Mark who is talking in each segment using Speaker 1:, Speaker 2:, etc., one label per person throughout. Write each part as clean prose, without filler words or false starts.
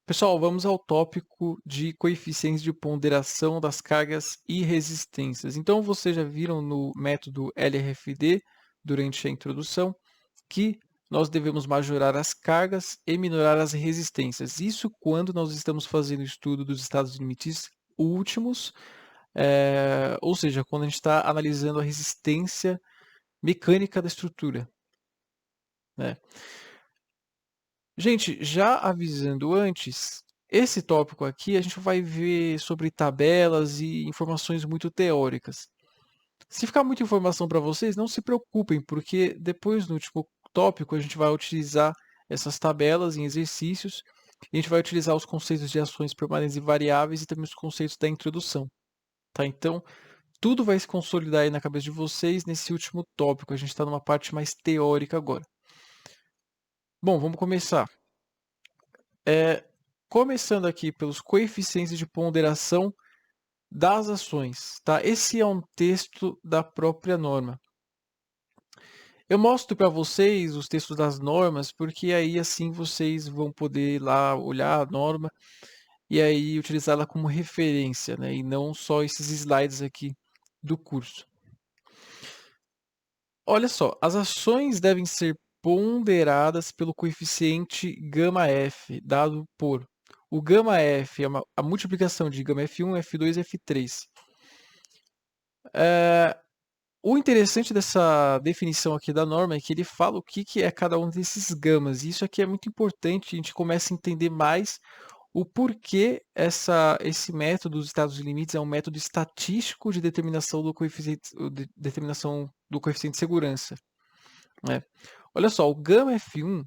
Speaker 1: Pessoal, vamos ao tópico de coeficientes de ponderação das cargas e resistências. Então, vocês já viram no método LRFD, durante a introdução, que nós devemos majorar as cargas e minorar as resistências. Isso quando nós estamos fazendo o estudo dos estados limites últimos, ou seja, quando a gente está analisando a resistência mecânica da estrutura, né? Gente, já avisando antes, esse tópico aqui a gente vai ver sobre tabelas e informações muito teóricas. Se ficar muita informação para vocês, não se preocupem, porque depois no último tópico a gente vai utilizar essas tabelas em exercícios, e a gente vai utilizar os conceitos de ações permanentes e variáveis e também os conceitos da introdução, tá? Então, tudo vai se consolidar aí na cabeça de vocês nesse último tópico. A gente está numa parte mais teórica agora. Bom, vamos começar. Começando aqui pelos coeficientes de ponderação das ações, tá? Esse é um texto da própria norma. Eu mostro para vocês os textos das normas, porque aí assim vocês vão poder ir lá olhar a norma e aí utilizá-la como referência, né? E não só esses slides aqui do curso. Olha só, as ações devem ser ponderadas pelo coeficiente γF, dado por o γF é a multiplicação de γF1, F2 e F3. O interessante dessa definição aqui da norma é que ele fala o que é cada um desses gamas. E isso aqui é muito importante, a gente começa a entender mais o porquê esse método dos estados limites é um método estatístico de determinação do coeficiente de segurança, né? Olha só, o gama F1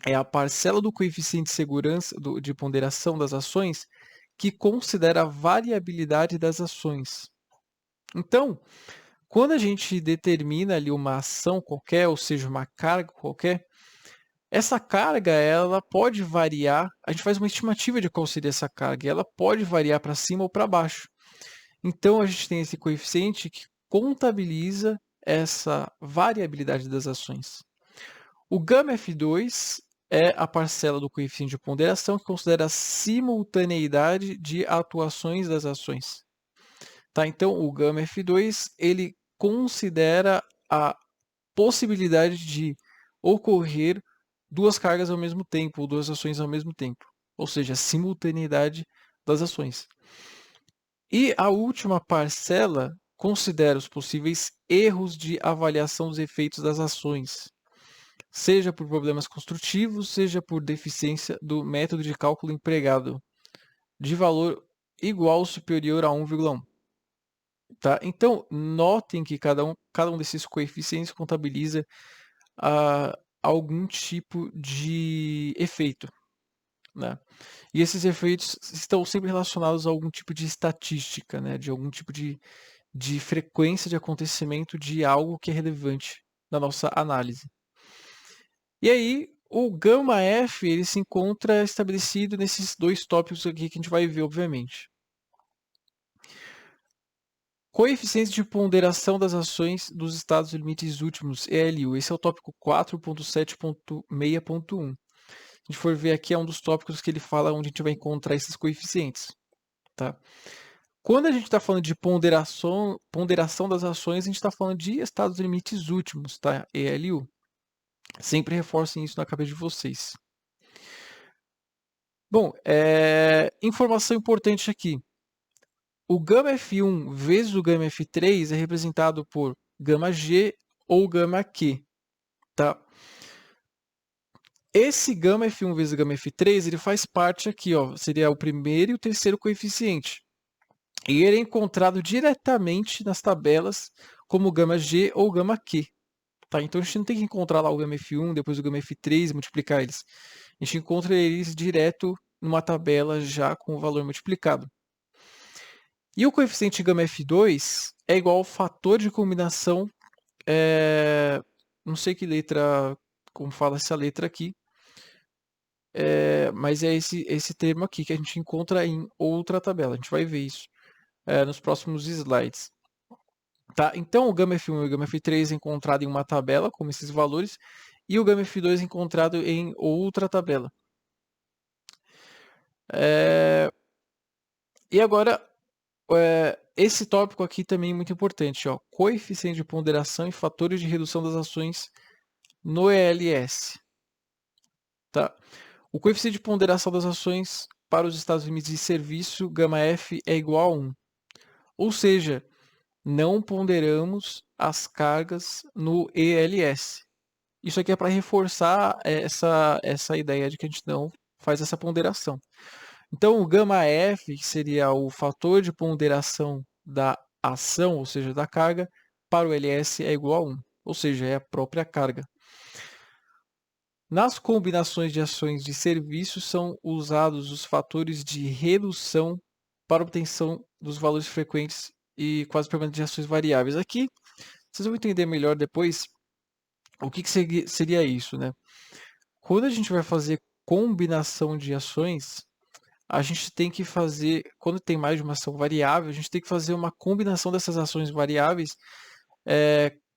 Speaker 1: é a parcela do coeficiente de segurança de ponderação das ações que considera a variabilidade das ações. Então, quando a gente determina ali uma ação qualquer, ou seja, uma carga qualquer, essa carga ela pode variar, a gente faz uma estimativa de qual seria essa carga, e ela pode variar para cima ou para baixo. Então a gente tem esse coeficiente que contabiliza essa variabilidade das ações. O gama F2 é a parcela do coeficiente de ponderação que considera a simultaneidade de atuações das ações. Tá? Então, o gama F2 ele considera a possibilidade de ocorrer duas cargas ao mesmo tempo, ou duas ações ao mesmo tempo, ou seja, a simultaneidade das ações. E a última parcela considera os possíveis erros de avaliação dos efeitos das ações, seja por problemas construtivos, seja por deficiência do método de cálculo empregado, de valor igual ou superior a 1,1. Tá? Então, notem que cada um desses coeficientes contabiliza algum tipo de efeito, né? E esses efeitos estão sempre relacionados a algum tipo de estatística, né? De algum tipo de frequência de acontecimento de algo que é relevante na nossa análise. E aí, o gama F ele se encontra estabelecido nesses dois tópicos aqui que a gente vai ver, obviamente. Coeficientes de ponderação das ações dos estados limites últimos, ELU. Esse é o tópico 4.7.6.1. Se a gente for ver aqui, é um dos tópicos que ele fala onde a gente vai encontrar esses coeficientes. Tá? Quando a gente está falando de ponderação das ações, a gente está falando de estados limites últimos, tá? ELU. Sempre reforcem isso na cabeça de vocês. Bom, informação importante aqui. O gama F1 vezes o gama F3 é representado por gama G ou gama Q, tá? Esse gama F1 vezes o gama F3, ele faz parte aqui, ó, seria o primeiro e o terceiro coeficiente. E ele é encontrado diretamente nas tabelas como gama G ou gama Q, tá? Então a gente não tem que encontrar lá o gama F1, depois o gama F3 e multiplicar eles. A gente encontra eles direto numa tabela já com o valor multiplicado. E o coeficiente γ F2 é igual ao fator de combinação, não sei que letra, como fala essa letra aqui, mas é esse termo aqui que a gente encontra em outra tabela. A gente vai ver isso nos próximos slides. Tá? Então, o γ F1 e o γ F3 é encontrado em uma tabela, como esses valores, e o γ F2 é encontrado em outra tabela. E agora, esse tópico aqui também é muito importante, ó, coeficiente de ponderação e fatores de redução das ações no ELS. Tá? O coeficiente de ponderação das ações para os estados limites de serviço, gama F, é igual a 1. Ou seja, não ponderamos as cargas no ELS. Isso aqui é para reforçar essa ideia de que a gente não faz essa ponderação. Então, o gama F, que seria o fator de ponderação da ação, ou seja, da carga, para o LS é igual a 1, ou seja, é a própria carga. Nas combinações de ações de serviço são usados os fatores de redução para obtenção dos valores frequentes e quase permanentes de ações variáveis. Aqui, vocês vão entender melhor depois o que seria isso, né? Quando a gente vai fazer combinação de ações, a gente tem que fazer, quando tem mais de uma ação variável, a gente tem que fazer uma combinação dessas ações variáveis,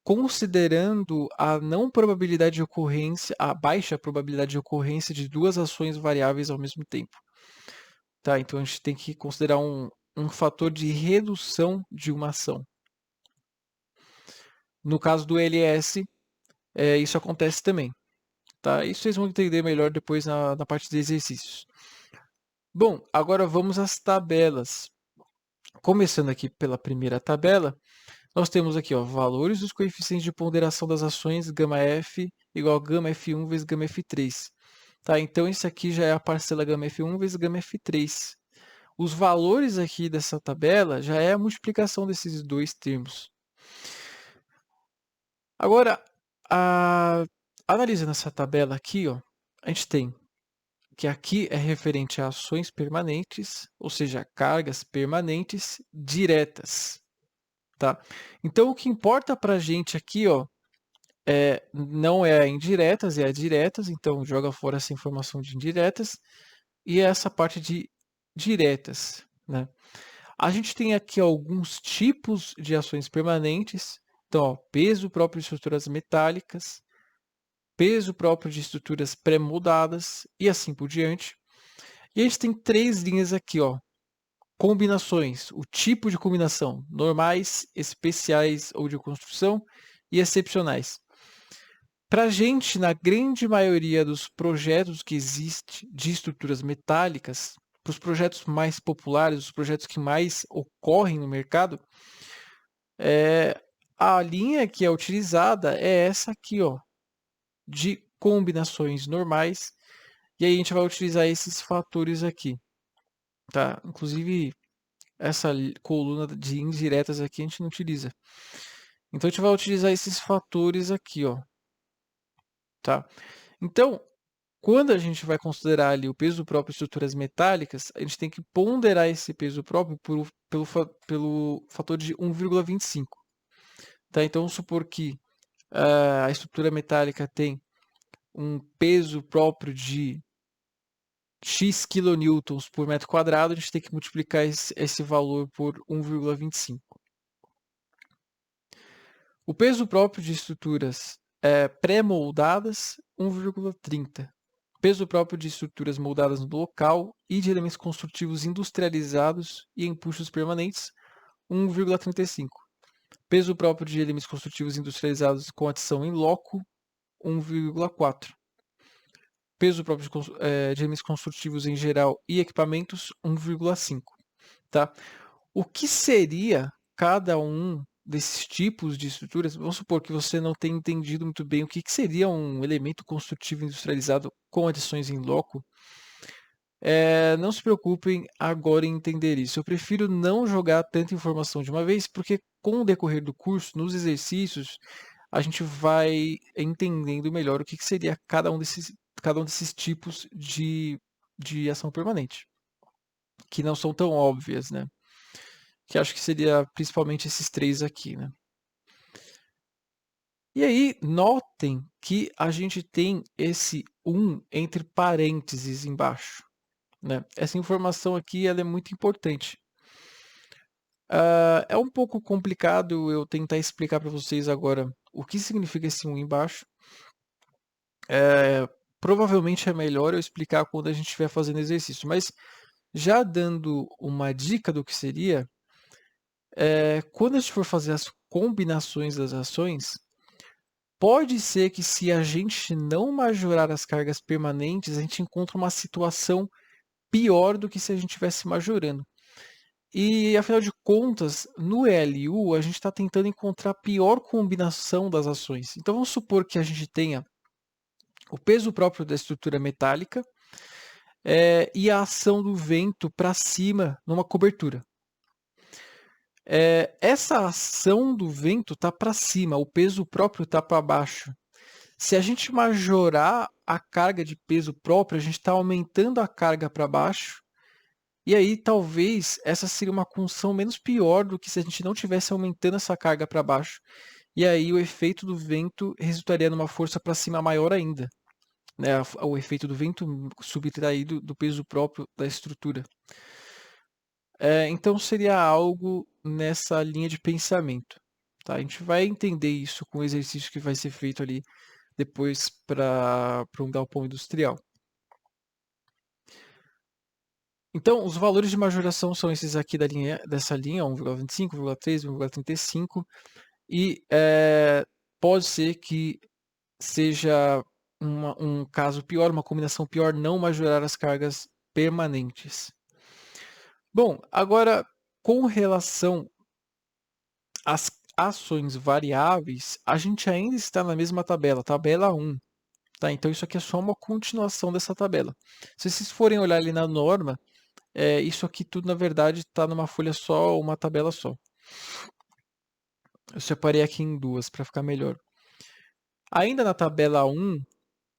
Speaker 1: considerando a não probabilidade de ocorrência, a baixa probabilidade de ocorrência de duas ações variáveis ao mesmo tempo. Tá? Então a gente tem que considerar um fator de redução de uma ação. No caso do LS, isso acontece também. Tá? Isso vocês vão entender melhor depois na parte de exercícios. Bom, agora vamos às tabelas. Começando aqui pela primeira tabela, nós temos aqui, ó, valores dos coeficientes de ponderação das ações gama F igual a gama F1 vezes gama F3. Tá? Então, isso aqui já é a parcela gama F1 vezes gama F3. Os valores aqui dessa tabela já é a multiplicação desses dois termos. Agora, analisando essa tabela aqui, ó, a gente tem que aqui é referente a ações permanentes, ou seja, cargas permanentes diretas. Tá? Então, o que importa para a gente aqui, ó, não é indiretas, é diretas. Então, joga fora essa informação de indiretas e essa parte de diretas. Né? A gente tem aqui alguns tipos de ações permanentes. Então, ó, peso próprio de estruturas metálicas, peso próprio de estruturas pré-moldadas e assim por diante. E a gente tem três linhas aqui, ó. Combinações, o tipo de combinação, normais, especiais ou de construção e excepcionais. Para a gente, na grande maioria dos projetos que existe de estruturas metálicas, para os projetos mais populares, os projetos que mais ocorrem no mercado, a linha que é utilizada é essa aqui, ó, de combinações normais, e aí a gente vai utilizar esses fatores aqui. Tá? Inclusive, essa coluna de indiretas aqui a gente não utiliza. Então, a gente vai utilizar esses fatores aqui, ó. Tá? Então, quando a gente vai considerar ali o peso próprio de estruturas metálicas, a gente tem que ponderar esse peso próprio pelo fator de 1,25. Tá? Então, vamos supor que a estrutura metálica tem um peso próprio de x kilonewtons por metro quadrado, a gente tem que multiplicar esse valor por 1,25. O peso próprio de estruturas pré-moldadas, 1,30. Peso próprio de estruturas moldadas no local e de elementos construtivos industrializados e empuxos permanentes, 1,35. Peso próprio de elementos construtivos industrializados com adição em loco, 1,4. Peso próprio de elementos construtivos em geral e equipamentos, 1,5. Tá? O que seria cada um desses tipos de estruturas? Vamos supor que você não tenha entendido muito bem o que seria um elemento construtivo industrializado com adições em loco. Não se preocupem agora em entender isso. Eu prefiro não jogar tanta informação de uma vez, porque com o decorrer do curso, nos exercícios, a gente vai entendendo melhor o que seria cada um desses tipos de ação permanente, que não são tão óbvias, né? Que acho que seria principalmente esses três aqui, né? E aí, notem que a gente tem esse 1 entre parênteses embaixo. Né? Essa informação aqui ela é muito importante. É um pouco complicado eu tentar explicar para vocês agora o que significa esse 1 embaixo. Provavelmente é melhor eu explicar quando a gente estiver fazendo exercício, mas Já dando uma dica do que seria, quando a gente for fazer as combinações das ações, pode ser que se a gente não majorar as cargas permanentes, a gente encontre uma situação pior do que se a gente estivesse majorando. E, afinal de contas, no ELU, a gente está tentando encontrar a pior combinação das ações. Então, vamos supor que a gente tenha o peso próprio da estrutura metálica e a ação do vento para cima numa cobertura. Essa ação do vento está para cima, o peso próprio está para baixo. Se a gente majorar a carga de peso próprio, a gente está aumentando a carga para baixo. E aí, talvez, essa seria uma condição menos pior do que se a gente não tivesse aumentando essa carga para baixo. E aí, o efeito do vento resultaria numa força para cima maior ainda. Né? O efeito do vento subtraído do peso próprio da estrutura. Então, seria algo nessa linha de pensamento. Tá? A gente vai entender isso com o exercício que vai ser feito ali depois para um galpão industrial. Então, os valores de majoração são esses aqui dessa linha, 1,25, 1,3, 1,35, e pode ser que seja um caso pior, uma combinação pior, não majorar as cargas permanentes. Bom, agora, com relação às ações variáveis, a gente ainda está na mesma tabela, tabela 1. Tá? Então, isso aqui é só uma continuação dessa tabela. Se vocês forem olhar ali na norma, isso aqui tudo, na verdade, está numa folha só, uma tabela só. Eu separei aqui em duas para ficar melhor. Ainda na tabela 1,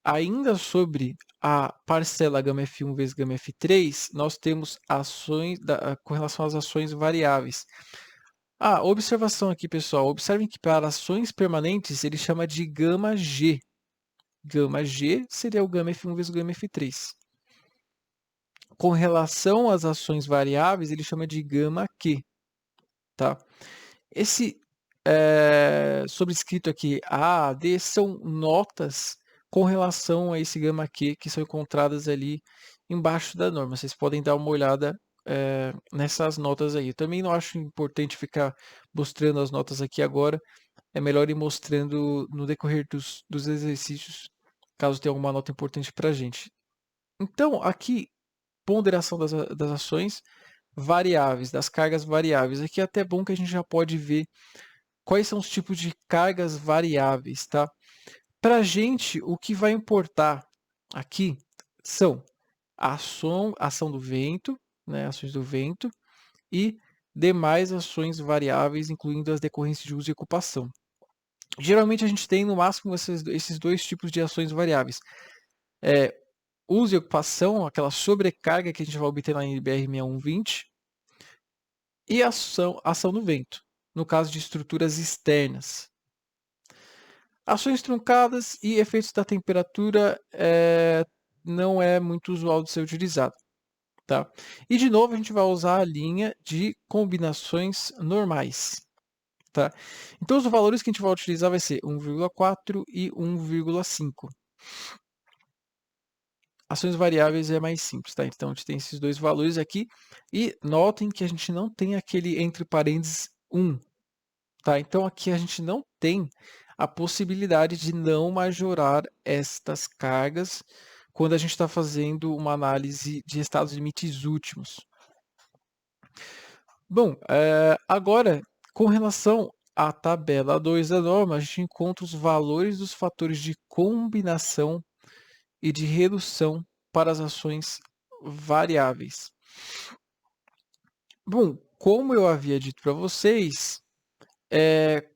Speaker 1: ainda sobre a parcela gama F1 vezes gama F3, nós temos ações com relação às ações variáveis. Observação aqui, pessoal. Observem que para ações permanentes, ele chama de gama G. Gama G seria o gama F1 vezes o gama F3. Com relação às ações variáveis, ele chama de gama Q. Tá? Esse sobrescrito aqui, A, D, são notas com relação a esse gama Q que são encontradas ali embaixo da norma. Vocês podem dar uma olhada nessas notas aí. Eu também não acho importante ficar mostrando as notas aqui agora. É melhor ir mostrando no decorrer dos exercícios, caso tenha alguma nota importante para a gente. Então, aqui, ponderação das ações variáveis, das cargas variáveis. Aqui é até bom que a gente já pode ver quais são os tipos de cargas variáveis, tá? Para a gente, o que vai importar aqui são a ação do vento, né, ações do vento, e demais ações variáveis, incluindo as decorrentes de uso e ocupação. Geralmente a gente tem no máximo esses dois tipos de ações variáveis. Uso e ocupação, aquela sobrecarga que a gente vai obter na NBR 6120, e ação do vento, no caso de estruturas externas. Ações truncadas e efeitos da temperatura não é muito usual de ser utilizado. Tá? E de novo a gente vai usar a linha de combinações normais. Tá? Então os valores que a gente vai utilizar vai ser 1,4 e 1,5. Ações variáveis é mais simples, tá? Então a gente tem esses dois valores aqui e notem que a gente não tem aquele entre parênteses 1, tá? Então aqui a gente não tem a possibilidade de não majorar estas cargas quando a gente está fazendo uma análise de estados limites últimos. Bom, agora, com relação à tabela 2 da norma, a gente encontra os valores dos fatores de combinação e de redução para as ações variáveis. Bom, como eu havia dito para vocês,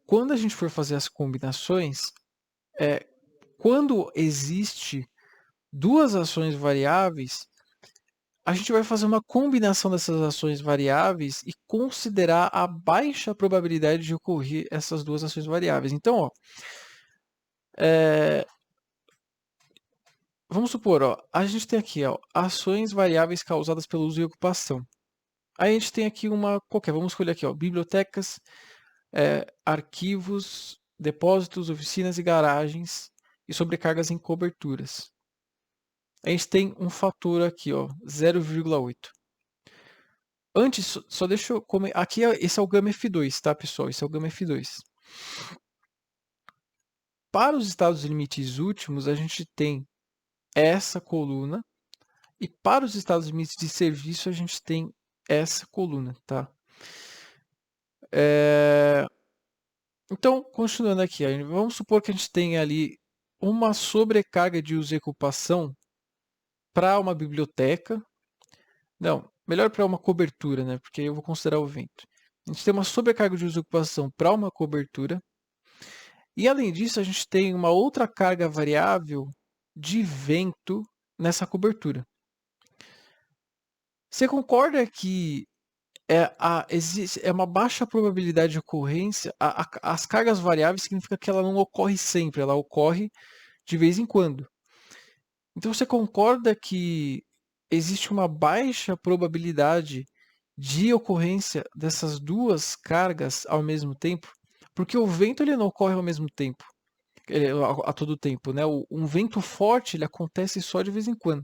Speaker 1: quando a gente for fazer as combinações, quando existe duas ações variáveis, a gente vai fazer uma combinação dessas ações variáveis e considerar a baixa probabilidade de ocorrer essas duas ações variáveis. Então, vamos supor, a gente tem aqui ações variáveis causadas pelo uso e ocupação. Aí a gente tem aqui uma qualquer, vamos escolher aqui, bibliotecas, arquivos, depósitos, oficinas e garagens e sobrecargas em coberturas. A gente tem um fator aqui, 0,8. Antes, só deixa eu aqui esse é o gama F2, tá, pessoal? Esse é o gama F2. Para os estados limites últimos, a gente tem essa coluna, e para os estados limites de serviço, a gente tem essa coluna, tá? Então, continuando aqui, vamos supor que a gente tem ali uma sobrecarga de uso e ocupação para uma biblioteca. Não, melhor para uma cobertura, né? Porque eu vou considerar o vento. A gente tem uma sobrecarga de uso e ocupação para uma cobertura. E além disso, a gente tem uma outra carga variável de vento nessa cobertura. Você concorda que é uma baixa probabilidade de ocorrência? As cargas variáveis significa que ela não ocorre sempre, ela ocorre de vez em quando. Então você concorda que existe uma baixa probabilidade de ocorrência dessas duas cargas ao mesmo tempo? Porque o vento ele não ocorre ao mesmo tempo, a todo tempo, né? Um vento forte ele acontece só de vez em quando.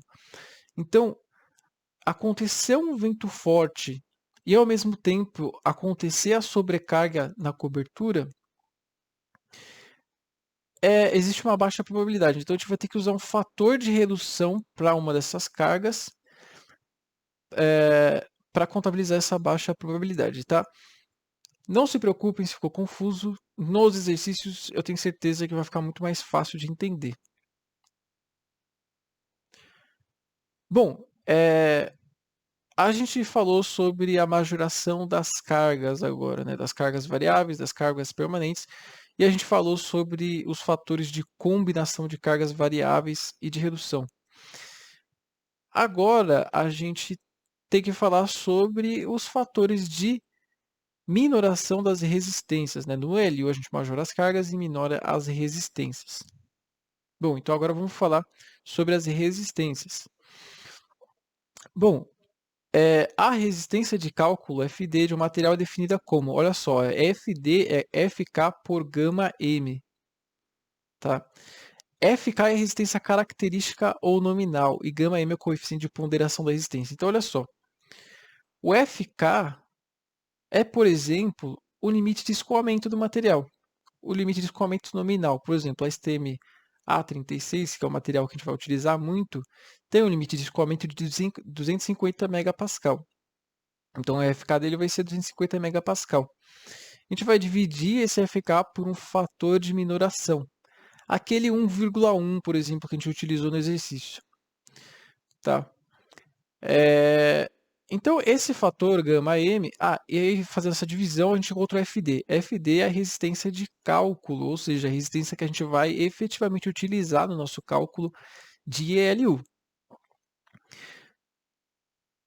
Speaker 1: Então, acontecer um vento forte e ao mesmo tempo acontecer a sobrecarga na cobertura, existe uma baixa probabilidade. Então a gente vai ter que usar um fator de redução para uma dessas cargas para contabilizar essa baixa probabilidade, tá? Não se preocupem se ficou confuso. Nos exercícios eu tenho certeza que vai ficar muito mais fácil de entender. Bom, a gente falou sobre a majoração das cargas agora, né? Das cargas variáveis, das cargas permanentes, e a gente falou sobre os fatores de combinação de cargas variáveis e de redução. Agora a gente tem que falar sobre os fatores de minoração das resistências, né? No LU a gente majora as cargas e minora as resistências. Bom, então agora vamos falar sobre as resistências. Bom, a resistência de cálculo FD de um material é definida como, olha só, FD é FK por gama M, tá? FK é a resistência característica ou nominal e gama M é o coeficiente de ponderação da resistência. Então, olha só, o FK é, por exemplo, o limite de escoamento do material. O limite de escoamento nominal, por exemplo, a STM A36, que é o material que a gente vai utilizar muito, tem um limite de escoamento de 250 megapascal. Então, o FK dele vai ser 250 megapascal. A gente vai dividir esse FK por um fator de minoração. Aquele 1,1, por exemplo, que a gente utilizou no exercício. Tá? Então, esse fator gama M, e aí fazendo essa divisão, a gente encontra o FD. FD é a resistência de cálculo, ou seja, a resistência que a gente vai efetivamente utilizar no nosso cálculo de ELU.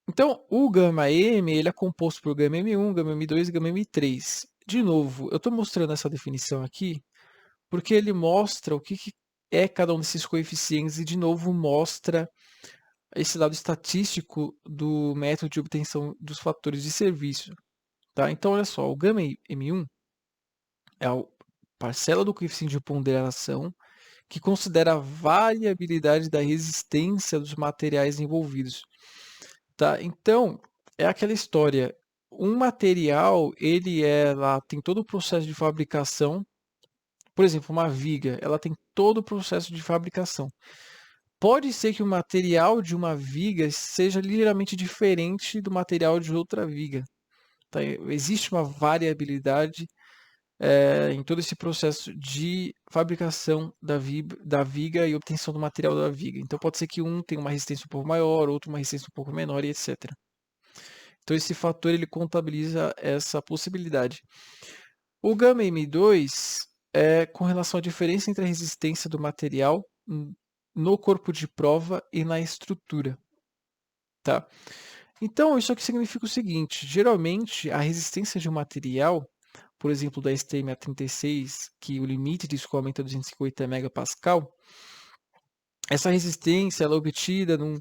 Speaker 1: Então, o gama M ele é composto por gama M1, gama M2 e gama M3. De novo, eu estou mostrando essa definição aqui porque ele mostra o que é cada um desses coeficientes e, de novo, mostra esse lado estatístico do método de obtenção dos fatores de serviço. Tá? Então, olha só, o gama M1 é a parcela do coeficiente de ponderação que considera a variabilidade da resistência dos materiais envolvidos. Tá? Então, é aquela história. Um material, tem todo o processo de fabricação. Por exemplo, uma viga, ela tem todo o processo de fabricação. Pode ser que o material de uma viga seja ligeiramente diferente do material de outra viga. Tá? Existe uma variabilidade em todo esse processo de fabricação da viga e obtenção do material da viga. Então pode ser que um tenha uma resistência um pouco maior, outro uma resistência um pouco menor e etc. Então esse fator ele contabiliza essa possibilidade. O gama M2 é com relação à diferença entre a resistência do material no corpo de prova e na estrutura. Tá? Então, isso aqui significa o seguinte: geralmente, a resistência de um material, por exemplo, da STM A36, que o limite de escoamento é 250 megapascal, essa resistência ela é obtida num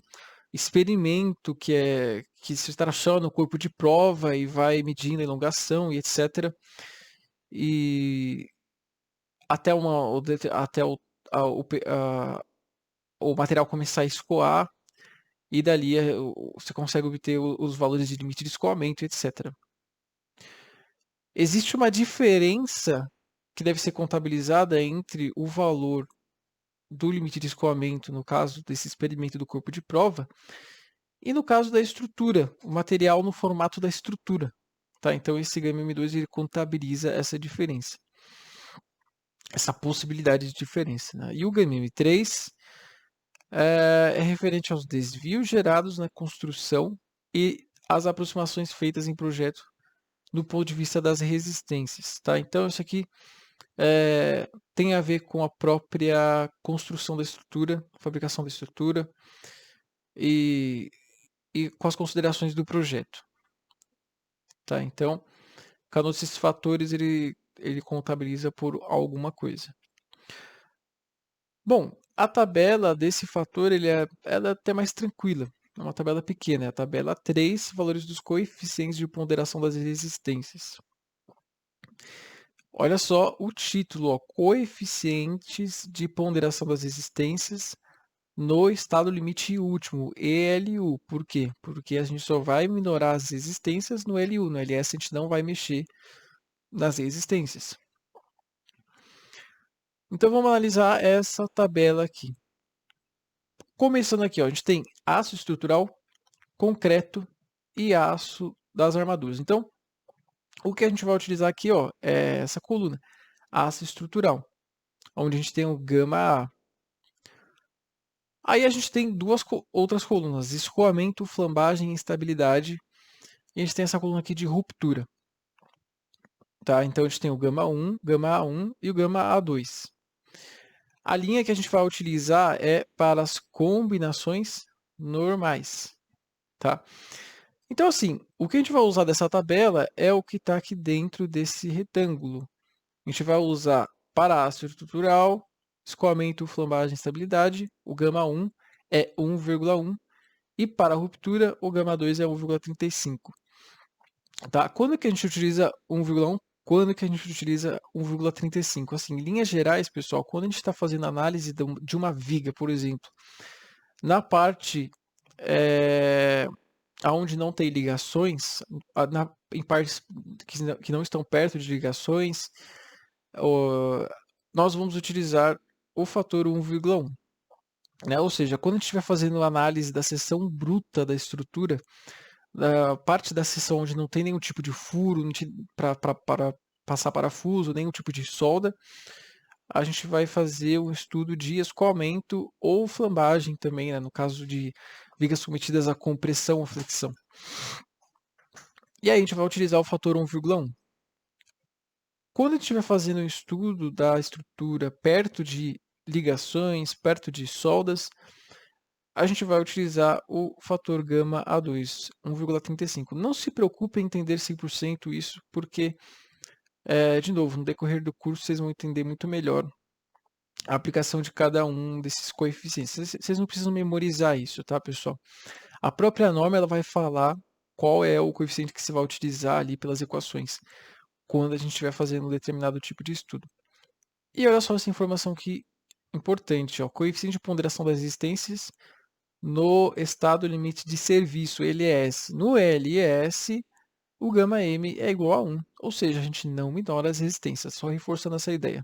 Speaker 1: experimento que se traciona no corpo de prova e vai medindo a elongação e etc. E até, até o material começar a escoar. e dali você consegue obter os valores de limite de escoamento, etc. Existe uma diferença que deve ser contabilizada entre o valor do limite de escoamento, no caso desse experimento do corpo de prova, e no caso da estrutura, o material no formato da estrutura. Tá? Então esse GAMM2 ele contabiliza essa diferença, essa possibilidade de diferença. Né? E o GAMM3 é referente aos desvios gerados na construção e as aproximações feitas em projeto do ponto de vista das resistências. Tá? Então isso aqui tem a ver com a própria construção da estrutura, fabricação da estrutura e com as considerações do projeto. Tá? Então, cada um desses fatores ele contabiliza por alguma coisa. Bom, a tabela desse fator ela é até mais tranquila. É uma tabela pequena, é a tabela 3, valores dos coeficientes de ponderação das resistências. Olha só o título, ó, coeficientes de ponderação das resistências no estado limite último, ELU. Por quê? Porque a gente só vai minorar as resistências no LU, no LS a gente não vai mexer nas resistências. Então vamos analisar essa tabela aqui. Começando aqui, ó, a gente tem aço estrutural, concreto e aço das armaduras. Então, o que a gente vai utilizar aqui, ó, é essa coluna, aço estrutural, onde a gente tem o gama A. Aí a gente tem duas outras colunas, escoamento, flambagem e estabilidade. E a gente tem essa coluna aqui de ruptura. Tá? Então a gente tem o gama 1, gama A1 e o gama A2. A linha que a gente vai utilizar é para as combinações normais. Tá? Então, assim, o que a gente vai usar dessa tabela é o que está aqui dentro desse retângulo. A gente vai usar para aço estrutural, escoamento, flambagem e estabilidade, o gama 1 é 1,1 e para a ruptura o gama 2 é 1,35. Tá? Quando que a gente utiliza 1,1? Quando que a gente utiliza 1,35? Assim, em linhas gerais, pessoal, quando a gente está fazendo análise de uma viga, por exemplo, na parte onde não tem ligações, em partes que não estão perto de ligações, nós vamos utilizar o fator 1,1. Né? Ou seja, quando a gente estiver fazendo análise da seção bruta da estrutura, da parte da seção onde não tem nenhum tipo de furo para passar parafuso, nenhum tipo de solda, a gente vai fazer um estudo de escoamento ou flambagem também, né? No caso de vigas submetidas a compressão ou flexão. E aí a gente vai utilizar o fator 1,1. Quando a gente estiver fazendo um estudo da estrutura perto de ligações, perto de soldas, a gente vai utilizar o fator gama A2, 1,35. Não se preocupe em entender 100% isso, porque, de novo, no decorrer do curso vocês vão entender muito melhor a aplicação de cada um desses coeficientes. Vocês não precisam memorizar isso, tá, pessoal? A própria norma ela vai falar qual é o coeficiente que você vai utilizar ali pelas equações, quando a gente estiver fazendo um determinado tipo de estudo. E olha só essa informação aqui importante, ó, coeficiente de ponderação das resistências no estado limite de serviço, LS. No LS, o gama M é igual a 1, ou seja, a gente não minora as resistências, só reforçando essa ideia.